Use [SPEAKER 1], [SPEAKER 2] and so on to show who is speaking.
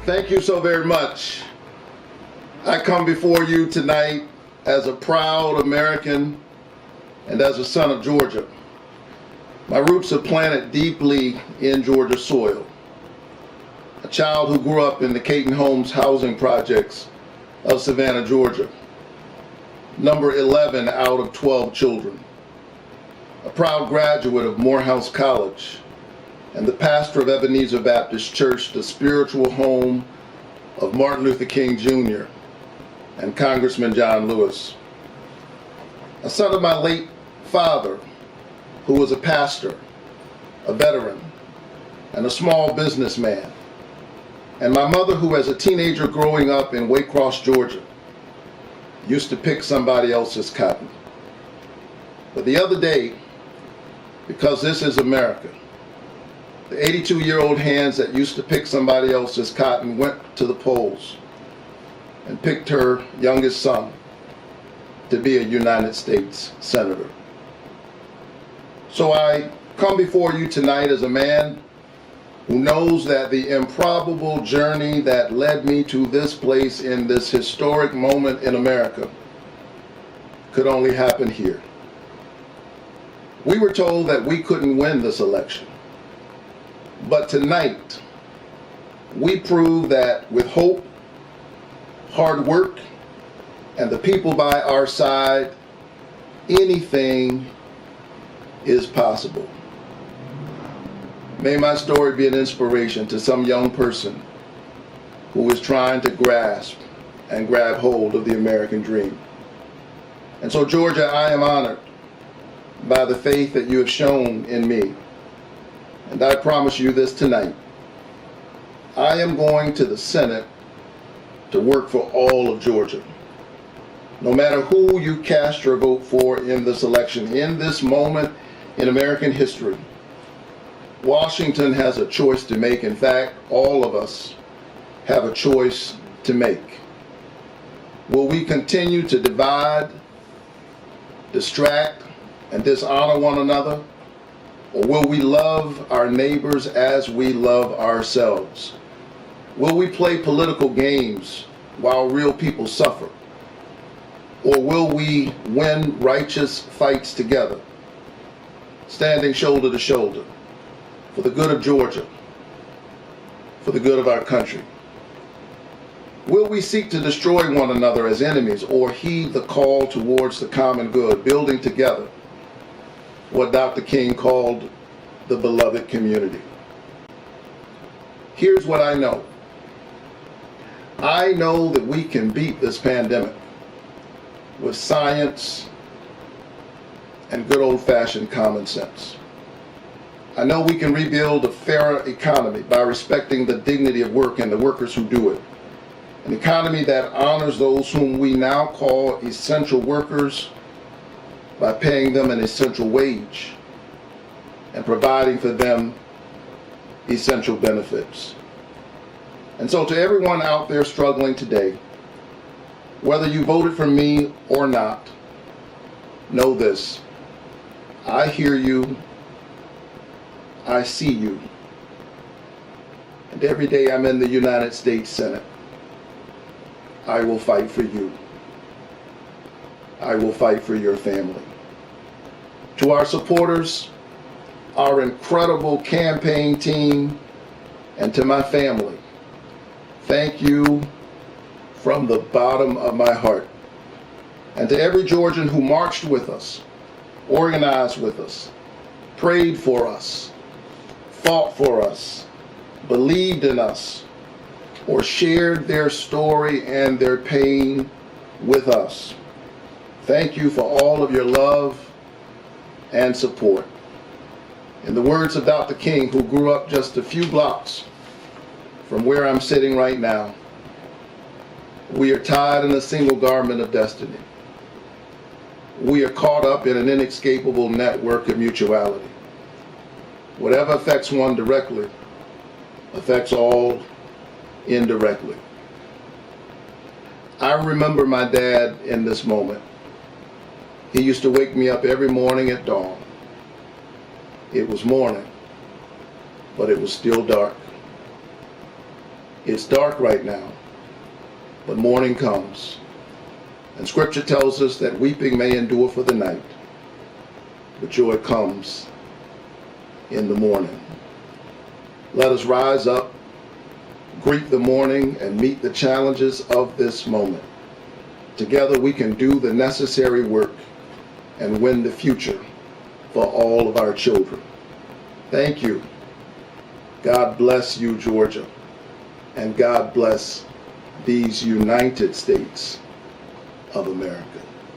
[SPEAKER 1] Thank you so very much. I come before you tonight as a proud American and as a son of Georgia. My roots are planted deeply in Georgia soil. A child who grew up in the Caton Homes housing projects of Savannah, Georgia. Number 11 out of 12 children. A proud graduate of Morehouse College and the pastor of Ebenezer Baptist Church, the spiritual home of Martin Luther King Jr. and Congressman John Lewis. A son of my late father, who was a pastor, a veteran, and a small businessman. And my mother, who as a teenager growing up in Waycross, Georgia, used to pick somebody else's cotton. But the other day, because this is America, the 82-year-old hands that used to pick somebody else's cotton went to the polls and picked her youngest son to be a United States Senator. So I come before you tonight as a man who knows that the improbable journey that led me to this place in this historic moment in America could only happen here. We were told that we couldn't win this election. But tonight, we prove that with hope, hard work, and the people by our side, anything is possible. May my story be an inspiration to some young person who is trying to grasp and grab hold of the American dream. And so, Georgia, I am honored by the faith that you have shown in me. And I promise you this tonight. I am going to the Senate to work for all of Georgia. No matter who you cast your vote for in this election, in this moment in American history, Washington has a choice to make. In fact, all of us have a choice to make. Will we continue to divide, distract, and dishonor one another? Or will we love our neighbors as we love ourselves? Will we play political games while real people suffer? Or will we win righteous fights together, standing shoulder to shoulder, for the good of Georgia, for the good of our country? Will we seek to destroy one another as enemies, or heed the call towards the common good, building together what Dr. King called the beloved community? Here's what I know. I know that we can beat this pandemic with science and good old-fashioned common sense. I know we can rebuild a fairer economy by respecting the dignity of work and the workers who do it. An economy that honors those whom we now call essential workers by paying them an essential wage and providing for them essential benefits. And so to everyone out there struggling today, whether you voted for me or not, know this: I hear you, I see you, and every day I'm in the United States Senate, I will fight for you. I will fight for your family. To our supporters, our incredible campaign team, and to my family, thank you from the bottom of my heart. And to every Georgian who marched with us, organized with us, prayed for us, fought for us, believed in us, or shared their story and their pain with us. Thank you for all of your love and support. In the words of Dr. King, who grew up just a few blocks from where I'm sitting right now, we are tied in a single garment of destiny. We are caught up in an inescapable network of mutuality. Whatever affects one directly affects all indirectly. I remember my dad in this moment. He used to wake me up every morning at dawn. It was morning, but it was still dark. It's dark right now, but morning comes. And Scripture tells us that weeping may endure for the night, but joy comes in the morning. Let us rise up, greet the morning, and meet the challenges of this moment. Together we can do the necessary work and win the future for all of our children. Thank you. God bless you, Georgia, and God bless these United States of America.